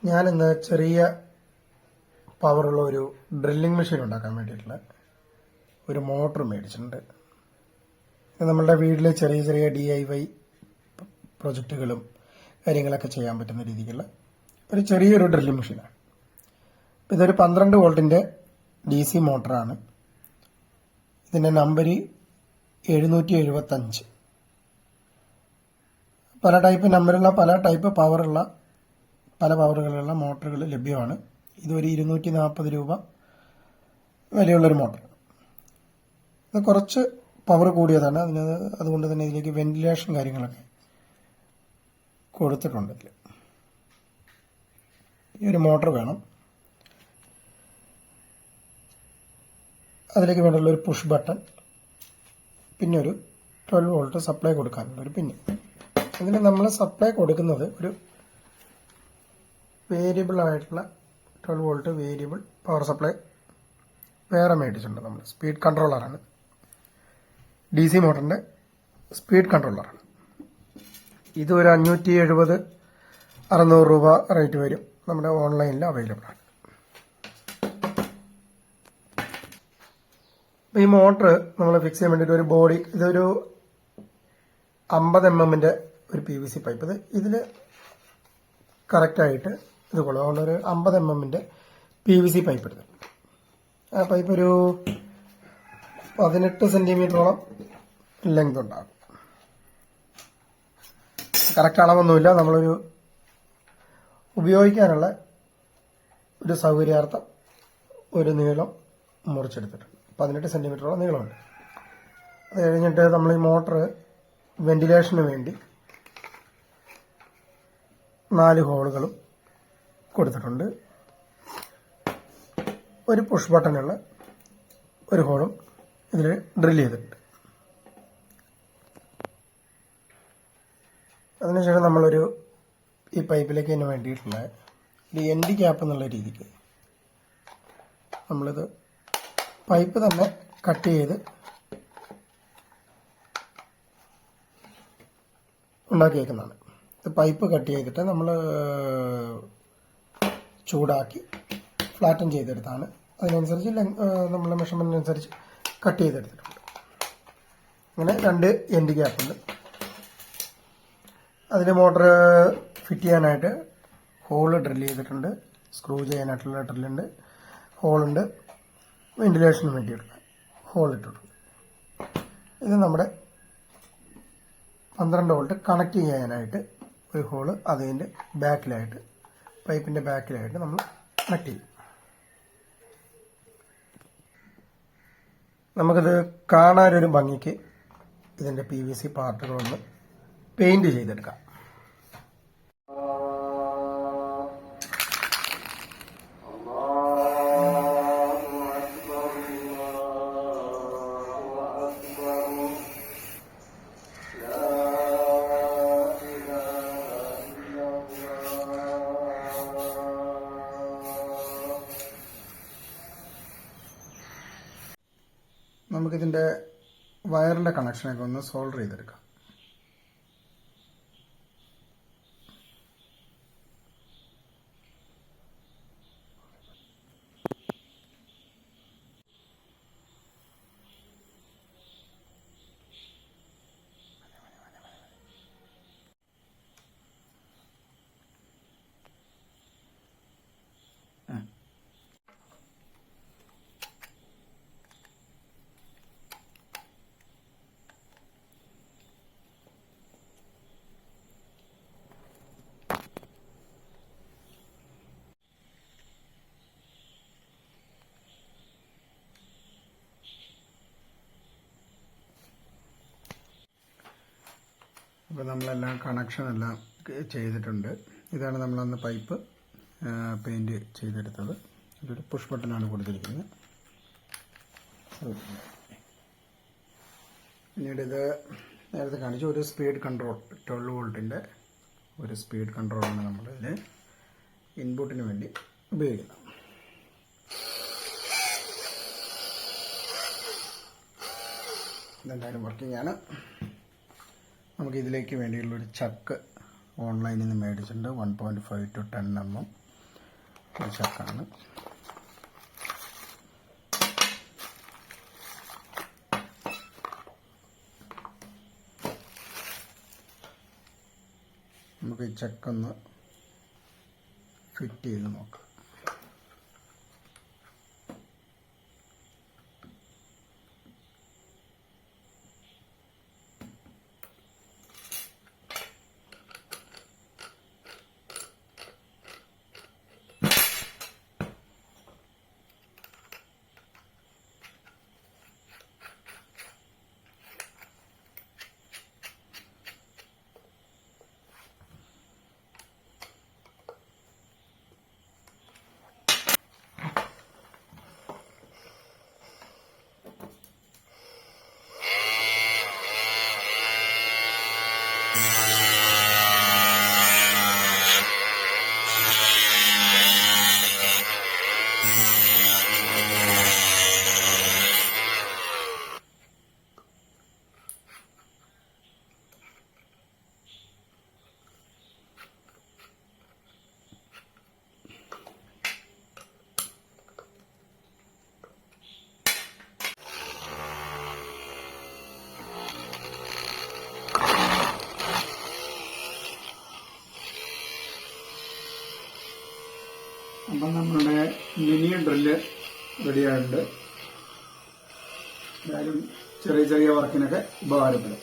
ഞാനിന്ന് ചെറിയ പവറുള്ള ഒരു ഡ്രില്ലിംഗ് മെഷീൻ ഉണ്ടാക്കാൻ വേണ്ടിയിട്ടുള്ള ഒരു മോട്ടർ മേടിച്ചിട്ടുണ്ട്. ഇത് നമ്മളുടെ വീട്ടിലെ ചെറിയ ചെറിയ DIY പ്രൊജക്റ്റുകളും കാര്യങ്ങളൊക്കെ ചെയ്യാൻ പറ്റുന്ന രീതിക്കുള്ള ഒരു ചെറിയൊരു ഡ്രില്ലിംഗ് മെഷീനാണ്. ഇതൊരു 12 വോൾട്ടിൻ്റെ DC മോട്ടറാണ്. ഇതിൻ്റെ നമ്പർ 775. പല ടൈപ്പ് നമ്പറുള്ള പല ടൈപ്പ് പവറുള്ള പല പവറുകളുള്ള മോട്ടറുകൾ ലഭ്യമാണ്. ഇതൊരു 240 രൂപ വിലയുള്ളൊരു മോട്ടർ. ഇത് കുറച്ച് പവർ കൂടിയതാണ്. അതുകൊണ്ട് തന്നെ ഇതിലേക്ക് വെന്റിലേഷൻ കാര്യങ്ങളൊക്കെ കൊടുത്തിട്ടുണ്ട്. ഈ ഒരു മോട്ടർ വേണം. അതിലേക്ക് വേണ്ടുള്ള ഒരു പുഷ് ബട്ടൺ, പിന്നെ ഒരു 12 വോൾട്ട് സപ്ലൈ കൊടുക്കാനുള്ള ഒരു പിന്ന്. ഇതിന് നമ്മൾ സപ്ലൈ കൊടുക്കുന്നത് ഒരു വേരിയബിൾ ആയിട്ടുള്ള 12 വോൾട്ട് വേരിയബിൾ പവർ സപ്ലൈ വേറെ മേടിച്ചിട്ടുണ്ട്. നമ്മൾ സ്പീഡ് കൺട്രോളറാണ്, DC മോട്ടറിൻ്റെ സ്പീഡ് കൺട്രോളറാണ്. ഇതൊരു 570-600 രൂപ റേറ്റ് വരും. നമ്മുടെ ഓൺലൈനിൽ അവൈലബിൾ ആണ്. ഈ മോട്ടർ നമ്മൾ ഫിക്സ് ചെയ്യാൻ വേണ്ടിയിട്ട് ഒരു ബോഡി, ഇതൊരു 50 mm ഒരു PVC പൈപ്പ്. ഇതിൽ കറക്റ്റായിട്ട് ഇത് കൊള്ളും. അതുകൊണ്ട് ഒരു 50 mm PVC പൈപ്പ് എടുത്തു. ആ പൈപ്പ് ഒരു 18 സെന്റിമീറ്ററോളം ലെങ്ത് ഉണ്ടാകും. കറക്റ്റ് അളവൊന്നുമില്ല. നമ്മളൊരു ഉപയോഗിക്കാനുള്ള ഒരു സൗകര്യാർത്ഥം ഒരു നീളം മുറിച്ചെടുത്തിട്ടുണ്ട്. 18 സെന്റിമീറ്ററോളം നീളമുണ്ട്. അത് കഴിഞ്ഞിട്ട് നമ്മൾ ഈ മോട്ടർ വെന്റിലേഷന് വേണ്ടി 4 ഹോളുകളും കൊടുത്തിട്ടുണ്ട്. ഒരു പുഷ് ബട്ടണുള്ള ഒരു ഹോളും ഇതിൽ ഡ്രിൽ ചെയ്തിട്ടുണ്ട്. അതിനുശേഷം നമ്മളൊരു ഈ പൈപ്പിലേക്ക് തന്നെ വേണ്ടിയിട്ടുള്ള ഒരു എൻഡ് ക്യാപ്പ് എന്നുള്ള രീതിക്ക് നമ്മളിത് പൈപ്പ് തന്നെ കട്ട് ചെയ്ത് ഉണ്ടാക്കിയേക്കുന്നതാണ്. ഇത് പൈപ്പ് കട്ട് ചെയ്തിട്ട് നമ്മൾ ചൂടാക്കി ഫ്ലാറ്റൻ ചെയ്തെടുത്താണ്. അതിനനുസരിച്ച് നമ്മളെ മെഷർമെൻറ്റിനനുസരിച്ച് കട്ട് ചെയ്തെടുത്തിട്ടുണ്ട്. അങ്ങനെ 2 എൻഡ് ഗ്യാപ്പുണ്ട്. അതിൽ മോട്ടർ ഫിറ്റ് ചെയ്യാനായിട്ട് ഹോള് ഡ്രിൽ ചെയ്തിട്ടുണ്ട്. സ്ക്രൂ ചെയ്യാനായിട്ടുള്ള ഡ്രില്ലുണ്ട്, ഹോളുണ്ട്. വെന്റിലേഷന് വേണ്ടിയിട്ടുള്ള ഹോൾ ഇട്ടിട്ടുണ്ട്. ഇത് നമ്മുടെ 12 വോൾട്ട് കണക്ട് ചെയ്യാനായിട്ട് ഒരു ഹോള് അതിൻ്റെ ബാക്കിലായിട്ട്, പൈപ്പിൻ്റെ ബാക്കിലായിട്ട് നമ്മൾ കണക്ട് ചെയ്യും. നമുക്കിത് കാണാനൊരു ഭംഗിക്ക് ഇതിൻ്റെ PVC പാർട്ടുകളൊന്ന് പെയിന്റ് ചെയ്തെടുക്കാം. നമുക്കിതിൻ്റെ വയറിൻ്റെ കണക്ഷനൊക്കെ ഒന്ന് സോൾഡർ ചെയ്തെടുക്കാം. അപ്പോൾ നമ്മളെല്ലാം കണക്ഷനെല്ലാം ചെയ്തിട്ടുണ്ട്. ഇതാണ് നമ്മളന്ന് പൈപ്പ് പെയിൻറ് ചെയ്തെടുത്തത്. ഇതൊരു പുഷ് ബട്ടനാണ് കൊടുത്തിരിക്കുന്നത്. പിന്നീട് ഇത് നേരത്തെ കാണിച്ച ഒരു സ്പീഡ് കൺട്രോൾ 12 വോൾട്ടിൻ്റെ ഒരു സ്പീഡ് കൺട്രോളാണ് നമ്മളിതിൽ ഇൻപുട്ടിന് വേണ്ടി ഉപയോഗിക്കുന്നത്. ഇതെന്തായാലും വർക്കിംഗ് ആണ്. നമുക്ക് ഇതിലേക്ക് വേണ്ടിയുള്ളൊരു ചക്ക് ഓൺലൈനിൽ നിന്ന് മേടിച്ചിട്ടുണ്ട്. 1.5 to 10 mm ഒരു ചക്കാണ്. നമുക്ക് ഈ ചക്കൊന്ന് ഫിറ്റ് ചെയ്ത് നോക്കാം. അപ്പം നമ്മളുടെ മിനി ഡ്രില്ല് റെഡിയായിട്ടുണ്ട്. എന്തായാലും ചെറിയ ചെറിയ വർക്കിനൊക്കെ ഉപകാരപ്പെടും.